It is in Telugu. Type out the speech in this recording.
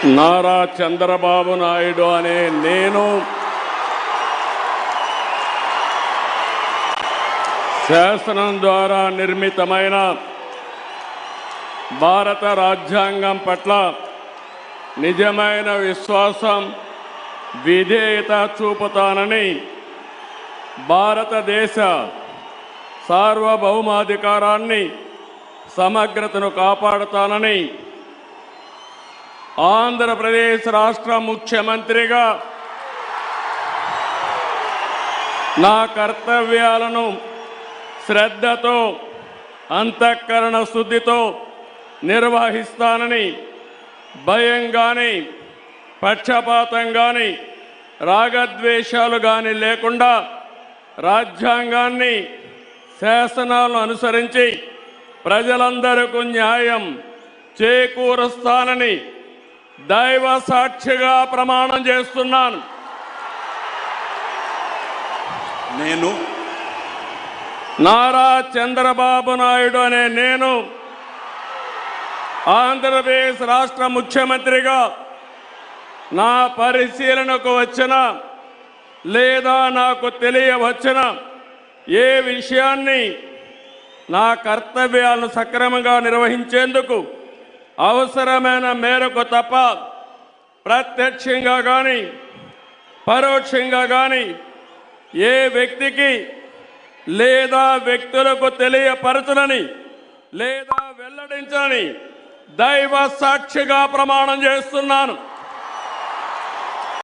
నారా చంద్రబాబు నాయుడు అనే నేను శాసనం ద్వారా నిర్మితమైన భారత రాజ్యాంగం పట్ల నిజమైన విశ్వాసం, విధేయత చూపుతానని, భారతదేశ సార్వభౌమాధికారాన్ని, సమగ్రతను కాపాడుతానని ఆంధ్రప్రదేశ్ రాష్ట్ర ముఖ్యమంత్రిగా నా కర్తవ్యాలను శ్రద్ధతో, అంతఃకరణ శుద్ధితో నిర్వహిస్తానని, భయం కానీ, పక్షపాతం కానీ, రాగద్వేషాలు కానీ లేకుండా రాజ్యాంగాన్ని, శాసనాలను అనుసరించి ప్రజలందరికీ న్యాయం చేకూరుస్తానని దైవ సాక్షిగా ప్రమాణం చేస్తున్నాను. నేను నారా చంద్రబాబు నాయుడు అనే నేను ఆంధ్రప్రదేశ్ రాష్ట్ర ముఖ్యమంత్రిగా నా పరిశీలనకు వచ్చిన లేదా నాకు తెలియవచ్చిన ఏ విషయాన్ని నా కర్తవ్యాలను సక్రమంగా నిర్వహించేందుకు అవసరమైన మేరకు తప్ప ప్రత్యక్షంగా కానీ పరోక్షంగా కానీ ఏ వ్యక్తికి లేదా వ్యక్తులకు తెలియపరచనని లేదా వెల్లడించని దైవ సాక్షిగా ప్రమాణం చేస్తున్నాను.